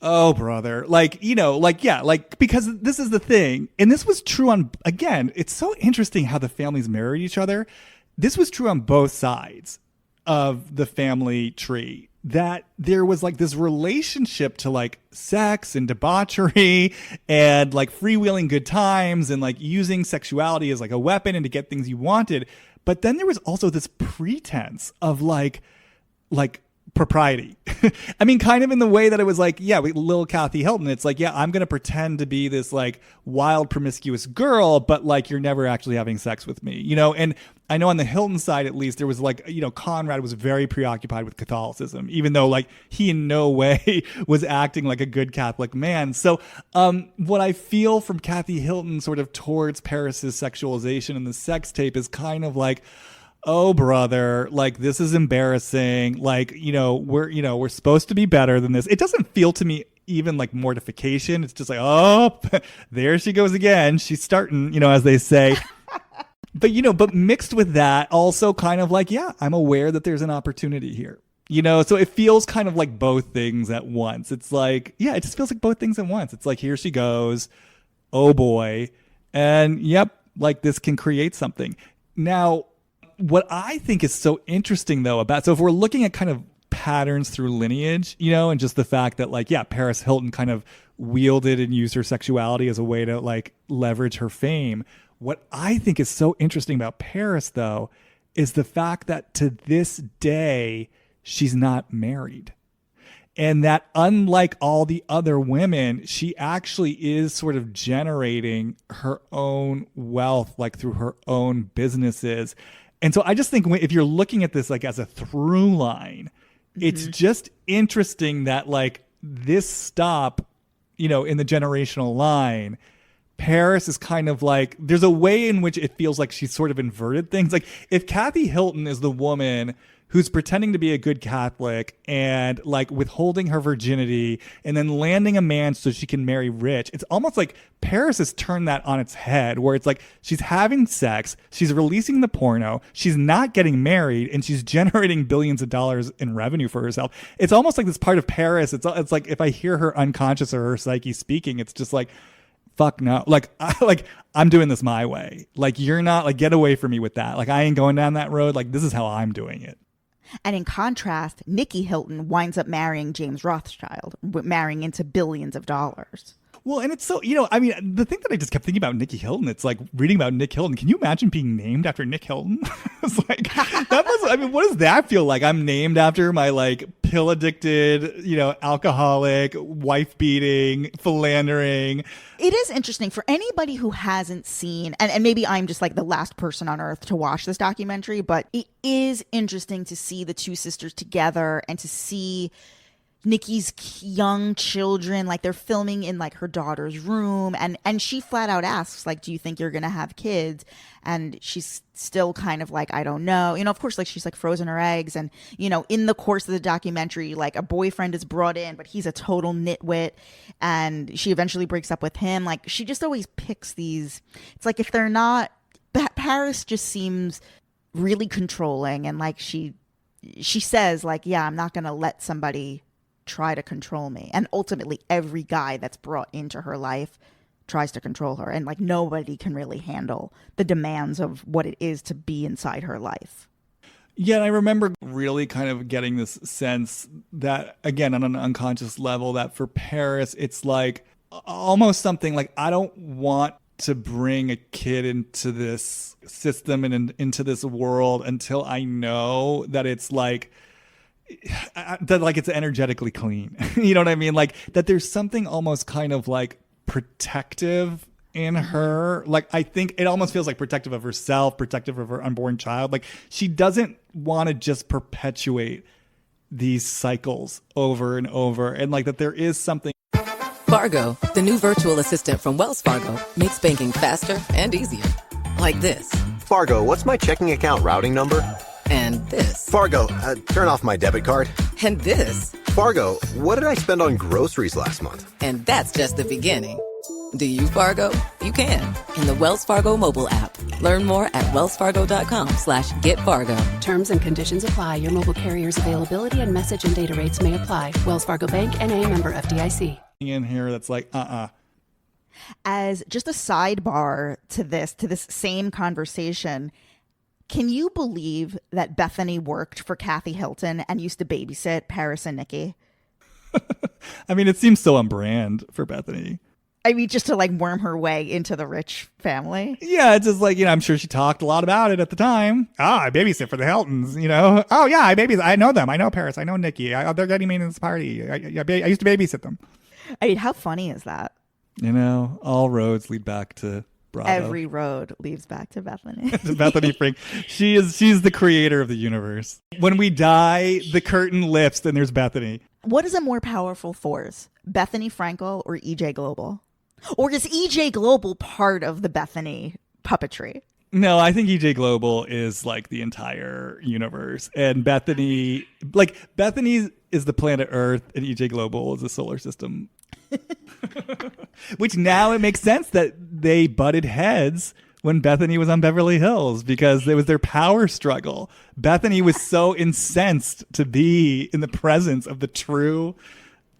S2: oh, brother. Like, you know, like, yeah, like, because this is the thing. And this was true on, again, it's so interesting how the families married each other. This was true on both sides of the family tree. That there was like this relationship to like sex and debauchery and like freewheeling good times and like using sexuality as like a weapon and to get things you wanted. But then there was also this pretense of like propriety. I mean, kind of in the way that it was like, yeah, little Kathy Hilton. It's like, yeah, I'm going to pretend to be this like wild, promiscuous girl, but like you're never actually having sex with me, you know? And I know on the Hilton side, at least, there was like, you know, Conrad was very preoccupied with Catholicism, even though like he in no way was acting like a good Catholic man. So what I feel from Kathy Hilton sort of towards Paris's sexualization in the sex tape is kind of like, oh, brother, like, this is embarrassing. Like, we're supposed to be better than this. It doesn't feel to me even like mortification. It's just like, oh, there she goes again. She's starting, as they say. But mixed with that, also kind of like, yeah, I'm aware that there's an opportunity here. So it feels kind of like both things at once. It's like, yeah, it just feels like both things at once. It's like, here she goes. Oh, boy. And yep, like this can create something. Now, what I think is so interesting, though, so if we're looking at kind of patterns through lineage, and just the fact that, like, yeah, Paris Hilton kind of wielded and used her sexuality as a way to, like, leverage her fame. What I think is so interesting about Paris, though, is the fact that to this day, she's not married. And that unlike all the other women, she actually is sort of generating her own wealth, like through her own businesses. And so I just think if you're looking at this like as a through line, it's just interesting that like this stop, in the generational line, Paris is kind of like, there's a way in which it feels like she's sort of inverted things. Like if Kathy Hilton is the woman who's pretending to be a good Catholic and like withholding her virginity and then landing a man so she can marry rich, it's almost like Paris has turned that on its head, where it's like she's having sex, she's releasing the porno, she's not getting married, and she's generating billions of dollars in revenue for herself. It's almost like this part of Paris. It's like if I hear her unconscious or her psyche speaking, it's just like, fuck no. Like I'm doing this my way. Like you're not, like, get away from me with that. Like I ain't going down that road. Like this is how I'm doing it.
S1: And in contrast, Nikki Hilton winds up marrying James Rothschild, marrying into billions of dollars.
S2: Well, and it's so, I mean, the thing that I just kept thinking about Nikki Hilton, it's like reading about Nick Hilton. Can you imagine being named after Nick Hilton? It's like, what does that feel like? I'm named after my like pill addicted, alcoholic, wife beating, philandering.
S1: It is interesting for anybody who hasn't seen, and maybe I'm just like the last person on earth to watch this documentary, but it is interesting to see the two sisters together and to see Nikki's young children, like they're filming in like her daughter's room, and she flat out asks, like, do you think you're gonna have kids? And she's still kind of like, I don't know. Of course, like she's like frozen her eggs, and in the course of the documentary, like a boyfriend is brought in, but he's a total nitwit, and she eventually breaks up with him. Like she just always picks these. It's like if they're not, Paris just seems really controlling, and like she says like, yeah, I'm not gonna let somebody try to control me. And ultimately every guy that's brought into her life tries to control her, and like nobody can really handle the demands of what it is to be inside her life.
S2: Yeah, and I remember really kind of getting this sense that, again, on an unconscious level, that for Paris, it's like almost something like, I don't want to bring a kid into this system and into this world until I know that it's like, that like it's energetically clean. You know what I mean? Like that there's something almost kind of like protective in her. Like I think it almost feels like protective of herself, protective of her unborn child. Like she doesn't want to just perpetuate these cycles over and over, and like that there is something.
S3: Fargo, the new virtual assistant from Wells Fargo, makes banking faster and easier. Like this.
S4: Fargo, what's my checking account routing number?
S3: And this.
S4: Fargo, turn off my debit card.
S3: And this.
S4: Fargo, what did I spend on groceries last month?
S3: And that's just the beginning. Do you, Fargo? You can in the Wells Fargo mobile app. Learn more at wellsfargo.com/getfargo.
S5: Terms and conditions apply. Your mobile carrier's availability and message and data rates may apply. Wells Fargo Bank, N.A., member FDIC.
S2: In here that's like,
S1: As just a sidebar to this same conversation, can you believe that Bethany worked for Kathy Hilton and used to babysit Paris and Nikki?
S2: I mean, it seems so on brand for Bethany.
S1: I mean, just to like worm her way into the rich family.
S2: Yeah, it's just like, I'm sure she talked a lot about it at the time. I babysit for the Hiltons, Oh, yeah, I know them. I know Paris. I know Nikki. They're getting me to this party. I used to babysit them.
S1: I mean, how funny is that?
S2: All roads lead back to Bravo.
S1: Every road leads back to Bethany.
S2: To Bethany Frink. She's the creator of the universe. When we die, the curtain lifts and there's Bethany.
S1: What is a more powerful force, Bethany Frankel or EJ Global? Or is EJ Global part of the Bethany puppetry?
S2: No, I think EJ Global is like the entire universe. And Bethany is the planet Earth and EJ Global is the solar system. Which now it makes sense that they butted heads when Bethany was on Beverly Hills because it was their power struggle. Bethany was so incensed to be in the presence of the true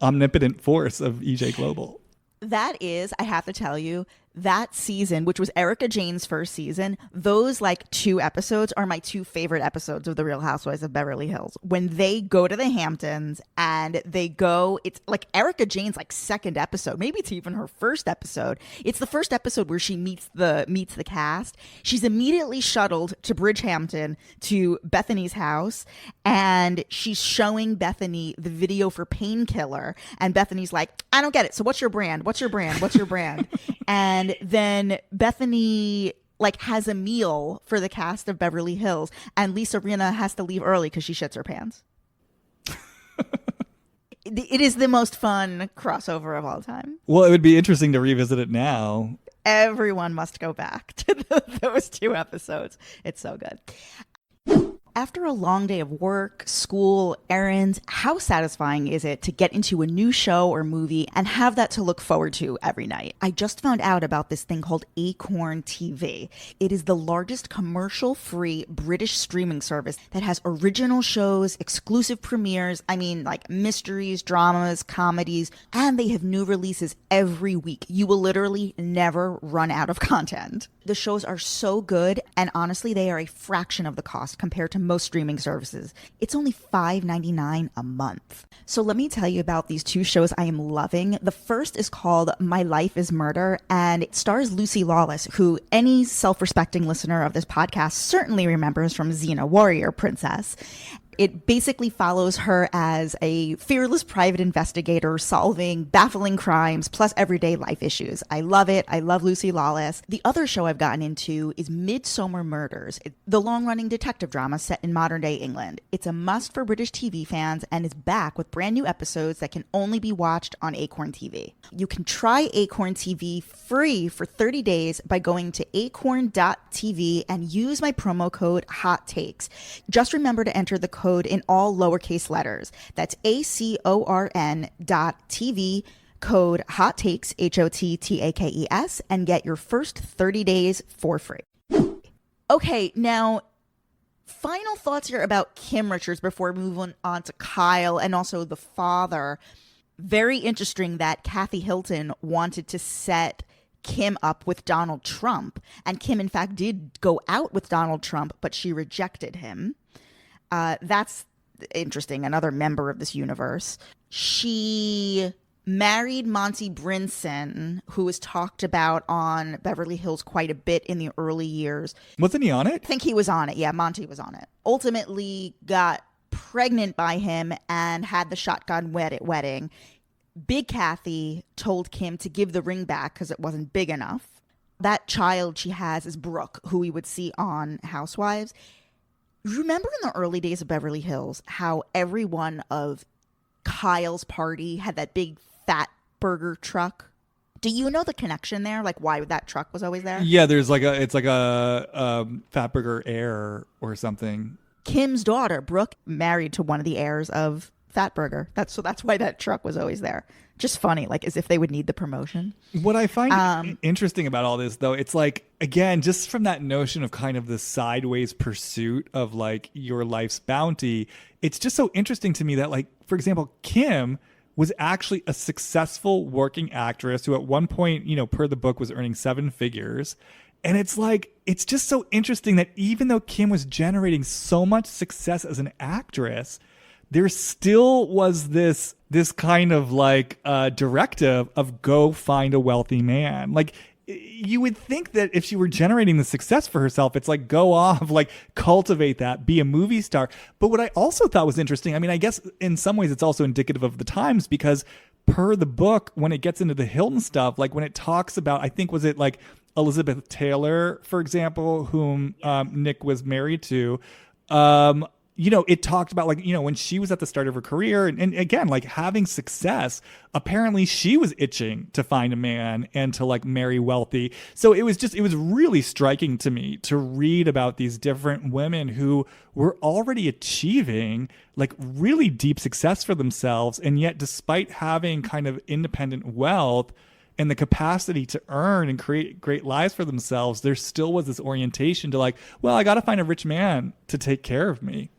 S2: omnipotent force of EJ Global.
S1: That is, I have to tell you, that season, which was Erica Jane's first season, those like 2 episodes are my 2 favorite episodes of The Real Housewives of Beverly Hills. When they go to the Hamptons and it's like Erica Jane's like second episode, maybe it's even her first episode. It's the first episode where she meets the cast. She's immediately shuttled to Bridgehampton to Bethany's house, and she's showing Bethany the video for Painkiller, and Bethany's like, I don't get it. So what's your brand? What's your brand? What's your brand? And then Bethany like has a meal for the cast of Beverly Hills, and Lisa Rinna has to leave early because she shits her pants. It is the most fun crossover of all time.
S2: Well, it would be interesting to revisit it now.
S1: Everyone must go back to those 2 episodes. It's so good. After a long day of work, school, errands, how satisfying is it to get into a new show or movie and have that to look forward to every night? I just found out about this thing called Acorn TV. It is the largest commercial-free British streaming service that has original shows, exclusive premieres, like mysteries, dramas, comedies, and they have new releases every week. You will literally never run out of content. The shows are so good, and honestly, they are a fraction of the cost compared to most streaming services. It's only $5.99 a month. So let me tell you about these 2 shows I am loving. The first is called My Life is Murder, and it stars Lucy Lawless, who any self-respecting listener of this podcast certainly remembers from Xena Warrior Princess. It basically follows her as a fearless private investigator solving baffling crimes plus everyday life issues. I love it. I love Lucy Lawless. The other show I've gotten into is Midsomer Murders, the long-running detective drama set in modern-day England. It's a must for British TV fans and is back with brand new episodes that can only be watched on Acorn TV. You can try Acorn TV free for 30 days by going to acorn.tv and use my promo code HOTTAKES. Just remember to enter the code in all lowercase letters. That's acorn.tv, code HOTTAKES, HOTTAKES, and get your first 30 days for free. Okay, now, final thoughts here about Kim Richards before moving on to Kyle and also the father. Very interesting that Kathy Hilton wanted to set Kim up with Donald Trump, and Kim, in fact, did go out with Donald Trump, but she rejected him. That's interesting. Another member of this universe. She married Monty Brinson, who was talked about on Beverly Hills quite a bit in the early years.
S2: Wasn't he on it?
S1: I think he was on it. Yeah, Monty was on it. Ultimately got pregnant by him and had the shotgun wedding. Big Kathy told Kim to give the ring back because it wasn't big enough. That child she has is Brooke, who we would see on Housewives. Remember in the early days of Beverly Hills how every one of Kyle's party had that big fat burger truck? Do you know the connection there? Like why that truck was always there?
S2: Yeah, there's it's like a Fatburger heir or something.
S1: Kim's daughter, Brooke, married to one of the heirs of Fatburger. That's why that truck was always there. Just funny, like as if they would need the promotion.
S2: What I find interesting about all this, though, it's like, again, just from that notion of kind of the sideways pursuit of like your life's bounty, it's just so interesting to me that, like, for example, Kim was actually a successful working actress who at one point, per the book, was earning 7 figures. And it's like, it's just so interesting that even though Kim was generating so much success as an actress, there still was this kind of like directive of go find a wealthy man. Like, you would think that if she were generating the success for herself, it's like, go off, like cultivate that, be a movie star. But what I also thought was interesting, I mean, I guess in some ways it's also indicative of the times, because per the book, when it gets into the Hilton stuff, like when it talks about, I think, was it like Elizabeth Taylor, for example, whom Nick was married to, it talked about, like, when she was at the start of her career and again, like having success, apparently she was itching to find a man and to like marry wealthy. So it was really striking to me to read about these different women who were already achieving like really deep success for themselves. And yet, despite having kind of independent wealth and the capacity to earn and create great lives for themselves, there still was this orientation to like, well, I got to find a rich man to take care of me.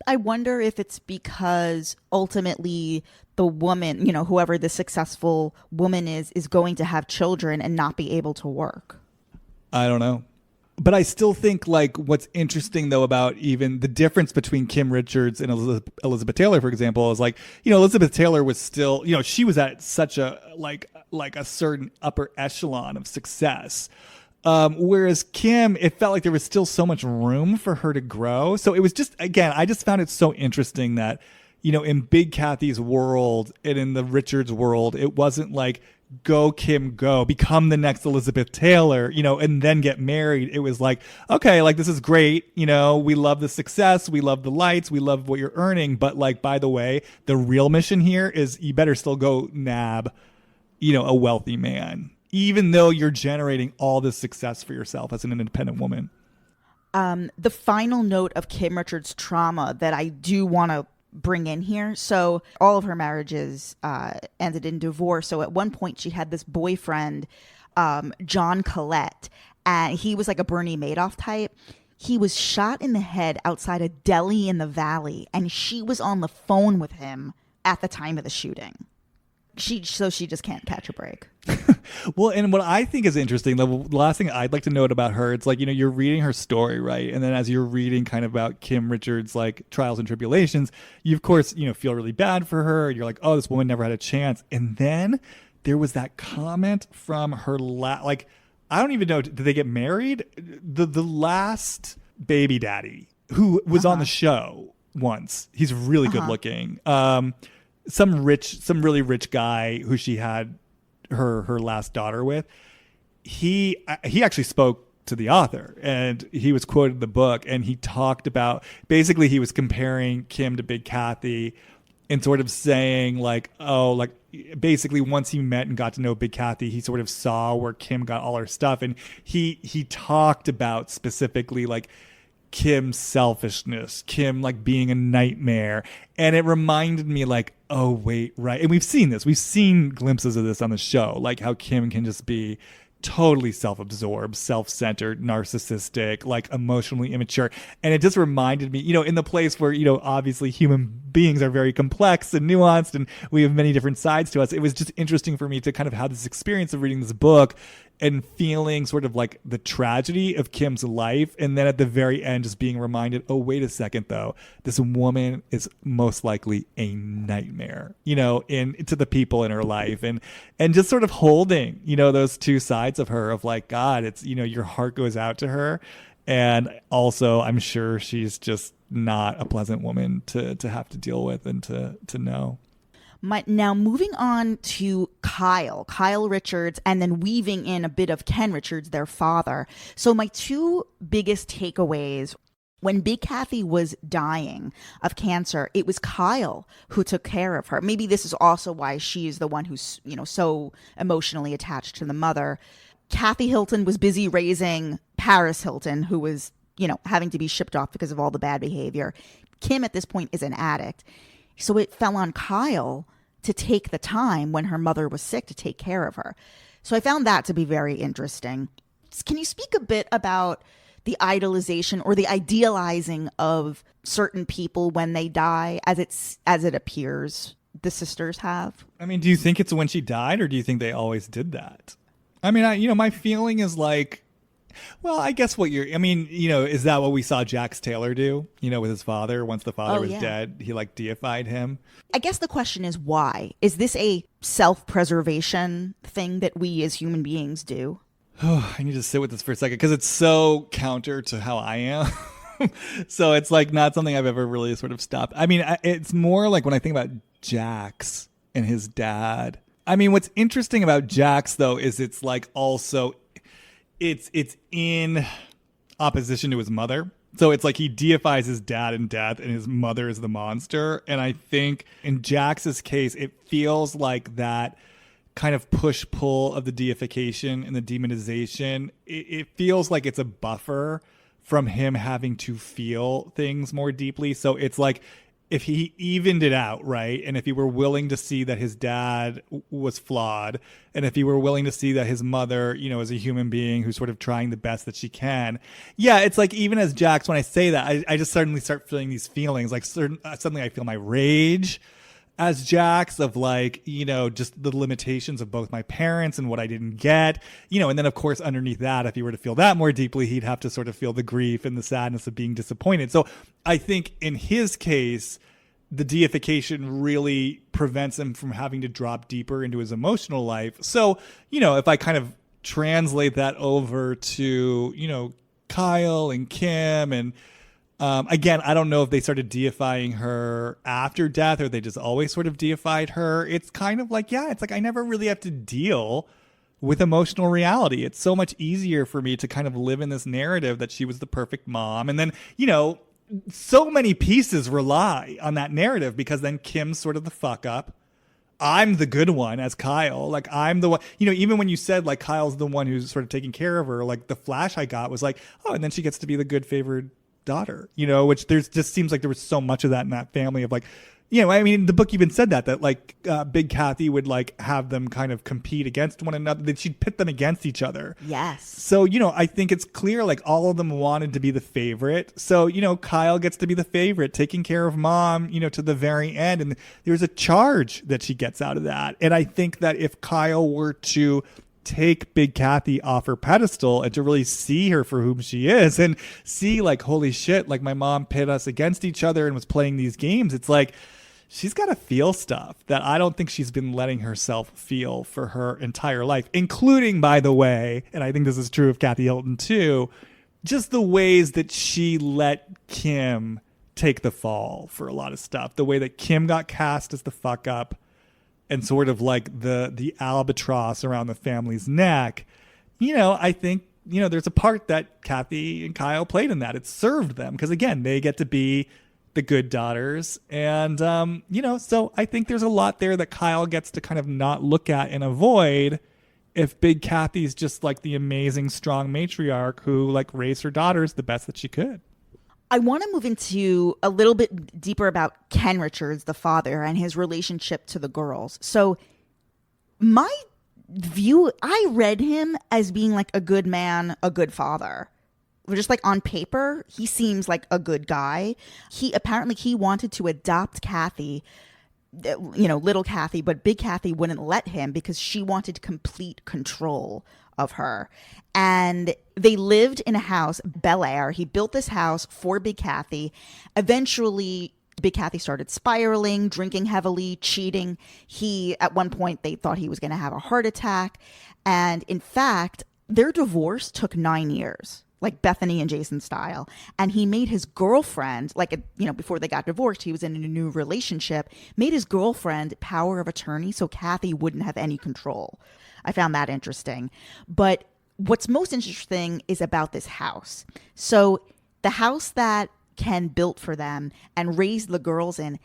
S1: I wonder if it's because ultimately the woman, whoever the successful woman is going to have children and not be able to work.
S2: I don't know. But I still think, like, what's interesting, though, about even the difference between Kim Richards and Elizabeth Taylor, for example, is like, Elizabeth Taylor was still, she was at such a, like a certain upper echelon of success. Whereas Kim, it felt like there was still so much room for her to grow. So it was just, again, I just found it so interesting that, in Big Kathy's world and in the Richards world, it wasn't like, go Kim, go, become the next Elizabeth Taylor, and then get married. It was like, okay, like, this is great. We love the success. We love the lights. We love what you're earning. But like, by the way, the real mission here is you better still go nab, a wealthy man, even though you're generating all this success for yourself as an independent woman.
S1: The final note of Kim Richards' trauma that I do want to bring in here. So all of her marriages ended in divorce. So at one point she had this boyfriend, John Collette, and he was like a Bernie Madoff type. He was shot in the head outside a deli in the Valley, and she was on the phone with him at the time of the shooting. She just can't catch a break.
S2: Well, and what I think is interesting, the last thing I'd like to note about her, it's like, you're reading her story, right? And then as you're reading kind of about Kim Richards' like trials and tribulations, you of course, feel really bad for her. You're like, oh, this woman never had a chance. And then there was that comment from her, like, I don't even know, did they get married? The last baby daddy who was on the show once. He's really good looking. Some really rich guy who she had her last daughter with. He actually spoke to the author, and he was quoted in the book, and he talked about, basically he was comparing Kim to Big Kathy and sort of saying like, oh, like basically once he met and got to know Big Kathy, he sort of saw where Kim got all her stuff. And he talked about specifically like Kim's selfishness, Kim like being a nightmare. And it reminded me like, oh, wait, right. And we've seen glimpses of this on the show, like how Kim can just be totally self-absorbed, self-centered, narcissistic, like emotionally immature. And it just reminded me, in the place where, obviously human beings are very complex and nuanced and we have many different sides to us. It was just interesting for me to kind of have this experience of reading this book and feeling sort of like the tragedy of Kim's life. And then at the very end, just being reminded, oh, wait a second, though, this woman is most likely a nightmare, to the people in her life, and just sort of holding, those two sides of her of like, God, it's, your heart goes out to her. And also, I'm sure she's just not a pleasant woman to have to deal with and to know.
S1: Now moving on to Kyle Richards, and then weaving in a bit of Ken Richards, their father. So my two biggest takeaways: when Big Kathy was dying of cancer, it was Kyle who took care of her. Maybe this is also why she is the one who's, so emotionally attached to the mother. Kathy Hilton was busy raising Paris Hilton, who was, having to be shipped off because of all the bad behavior. Kim at this point is an addict. So it fell on Kyle to take the time when her mother was sick to take care of her. So I found that to be very interesting. Can you speak a bit about the idolization or the idealizing of certain people when they die, as it appears the sisters have?
S2: I mean, do you think it's when she died, or do you think they always did that? I mean, my feeling is like, well, I guess is that what we saw Jax Taylor do, with his father? Once the father was dead, he like deified him.
S1: I guess the question is why? Is this a self-preservation thing that we as human beings do?
S2: Oh, I need to sit with this for a second because it's so counter to how I am. So it's like not something I've ever really sort of stopped. I mean, it's more like when I think about Jax and his dad. I mean, what's interesting about Jax though is it's like also it's in opposition to his mother. So it's like he deifies his dad in death and his mother is the monster. And I think in Jax's case, it feels like that kind of push-pull of the deification and the demonization. It feels like it's a buffer from him having to feel things more deeply. So it's like if he evened it out, right? And if he were willing to see that his dad was flawed, and if he were willing to see that his mother, is a human being who's sort of trying the best that she can. Yeah, it's like even as Jax, when I say that, I just suddenly start feeling these feelings. Like suddenly I feel my rage as Jax of like, just the limitations of both my parents and what I didn't get, and then of course underneath that, if he were to feel that more deeply, he'd have to sort of feel the grief and the sadness of being disappointed. So I think in his case, the deification really prevents him from having to drop deeper into his emotional life. So, if I kind of translate that over to, Kyle and Kim and again, I don't know if they started deifying her after death or they just always sort of deified her. It's kind of like, it's like I never really have to deal with emotional reality. It's so much easier for me to kind of live in this narrative that she was the perfect mom. And then, so many pieces rely on that narrative because then Kim's sort of the fuck up. I'm the good one as Kyle. Like I'm the one, even when you said like Kyle's the one who's sort of taking care of her, like the flash I got was like, oh, and then she gets to be the good favored daughter, which there's just seems like there was so much of that in that family of like, I mean, the book even said that like Big Kathy would like have them kind of compete against one another, that she'd pit them against each other.
S1: Yes.
S2: So, I think it's clear like all of them wanted to be the favorite. So, Kyle gets to be the favorite, taking care of mom, to the very end. And there's a charge that she gets out of that. And I think that if Kyle were to take Big Kathy off her pedestal and to really see her for whom she is and see like, holy shit, like my mom pit us against each other and was playing these games. It's like, she's got to feel stuff that I don't think she's been letting herself feel for her entire life, including, by the way, and I think this is true of Kathy Hilton too, just the ways that she let Kim take the fall for a lot of stuff. The way that Kim got cast as the fuck up and sort of like the albatross around the family's neck. I think, there's a part that Kathy and Kyle played in that. It served them because, again, they get to be the good daughters. And, so I think there's a lot there that Kyle gets to kind of not look at and avoid if Big Kathy's just like the amazing, strong matriarch who like raised her daughters the best that she could.
S1: I want to move into a little bit deeper about Ken Richards, the father, and his relationship to the girls. So my view, I read him as being like a good man, a good father. Just like on paper, he seems like a good guy. He wanted to adopt Kathy, little Kathy, but Big Kathy wouldn't let him because she wanted complete control of her. And they lived in a house, Bel Air. He built this house for Big Kathy. Eventually, Big Kathy started spiraling, drinking heavily, cheating. At one point, they thought he was going to have a heart attack. And in fact, their divorce took 9 years, like Bethany and Jason style. And he made his girlfriend, before they got divorced, he was in a new relationship, made his girlfriend power of attorney so Kathy wouldn't have any control. I found that interesting. But what's most interesting is about this house. So the house that Ken built for them and raised the girls in,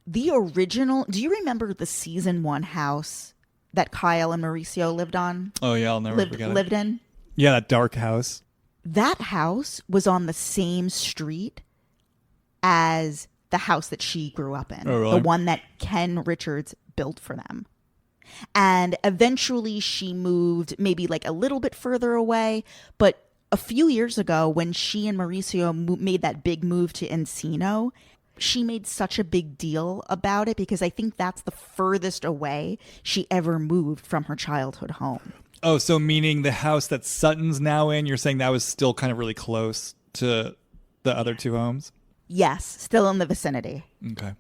S1: the original, do you remember the season 1 house that Kyle and Mauricio lived on?
S2: Oh yeah, I'll never forget it.
S1: Lived in?
S2: Yeah, that dark house.
S1: That house was on the same street as the house that she grew up in,
S2: Oh, really?
S1: the one that Ken Richards built for them. And eventually she moved maybe like a little bit further away. But a few years ago, when she and Mauricio made that big move to Encino, she made such a big deal about it because I think that's the furthest away she ever moved from her childhood home.
S2: Oh, so meaning the house that Sutton's now in, you're saying that was still kind of really close to the other two homes?
S1: Yes, still in the vicinity.
S2: Okay.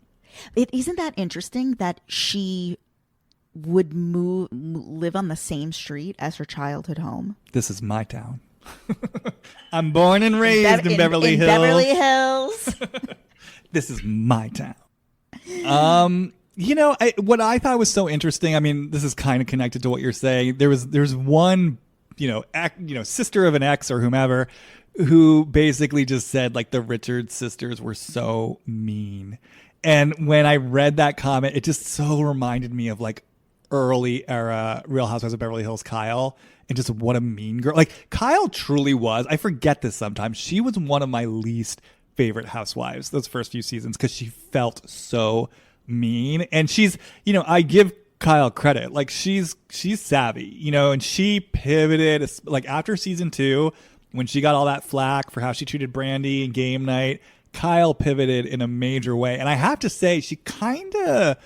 S1: Isn't that interesting that she would live on the same street as her childhood home?
S2: This is my town. I'm born and raised in Beverly Hills.
S1: Beverly Hills.
S2: This is my town. What I thought was so interesting, I mean, this is kind of connected to what you're saying. There's one, sister of an ex or whomever who basically just said like the Richards sisters were so mean. And when I read that comment, it just so reminded me of like early era Real Housewives of Beverly Hills Kyle, and just what a mean girl. Like Kyle truly was. I forget this sometimes. She was one of my least favorite housewives those first few seasons because she felt so mean. And she's, I give Kyle credit. Like she's savvy, and she pivoted like after season 2 when she got all that flack for how she treated Brandy and game night. Kyle pivoted in a major way. And I have to say, she kind of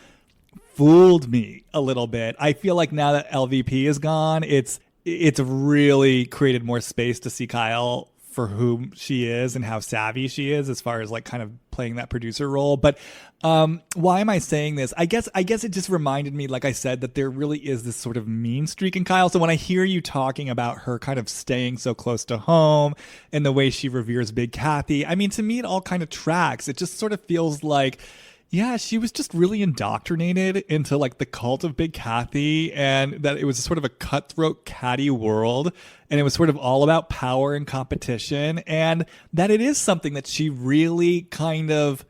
S2: fooled me a little bit. I feel like now that LVP is gone, it's really created more space to see Kyle for whom she is and how savvy she is as far as like kind of playing that producer role. But why am I saying this? I guess it just reminded me, like I said, that there really is this sort of mean streak in Kyle. So when I hear you talking about her kind of staying so close to home and the way she reveres Big Kathy, I mean, to me, it all kind of tracks. It just sort of feels like, yeah, she was just really indoctrinated into like the cult of Big Kathy, and that it was sort of a cutthroat, catty world, and it was sort of all about power and competition, and that it is something that she really kind of,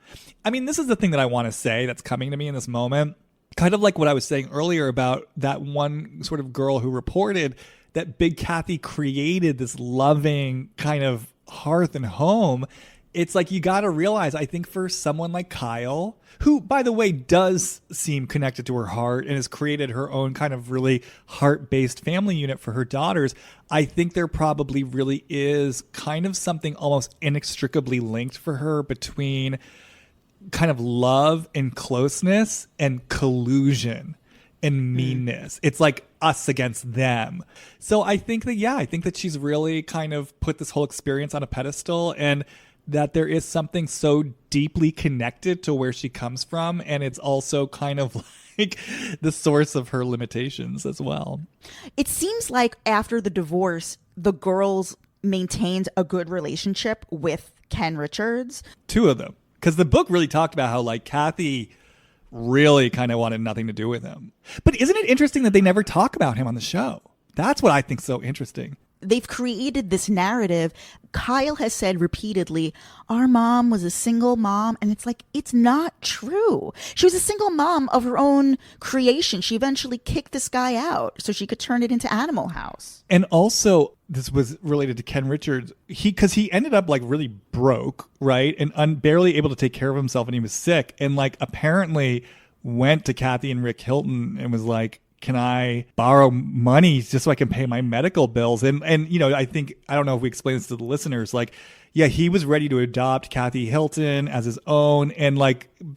S2: I mean, this is the thing that I want to say that's coming to me in this moment, kind of like what I was saying earlier about that one sort of girl who reported that Big Kathy created this loving kind of hearth and home. It's like you got to realize, I think for someone like Kyle, who, by the way, does seem connected to her heart and has created her own kind of really heart-based family unit for her daughters, I think there probably really is kind of something almost inextricably linked for her between kind of love and closeness and collusion and meanness. It's like us against them. So I think that she's really kind of put this whole experience on a pedestal, and that there is something so deeply connected to where she comes from, and it's also kind of like the source of her limitations as well.
S1: It seems like after the divorce, the girls maintained a good relationship with Ken Richards.
S2: 2 of them. Because the book really talked about how like Kathy really kind of wanted nothing to do with him. But isn't it interesting that they never talk about him on the show? That's what I think so interesting.
S1: They've created this narrative. Kyle has said repeatedly, our mom was a single mom. And it's like, it's not true. She was a single mom of her own creation. She eventually kicked this guy out so she could turn it into Animal House.
S2: And also, this was related to Ken Richards. Because he ended up like really broke, right? And barely able to take care of himself, and he was sick. And like apparently went to Kathy and Rick Hilton and was like, can I borrow money just so I can pay my medical bills? And I think, I don't know if we explain this to the listeners, like, yeah, he was ready to adopt Kathy Hilton as his own. And like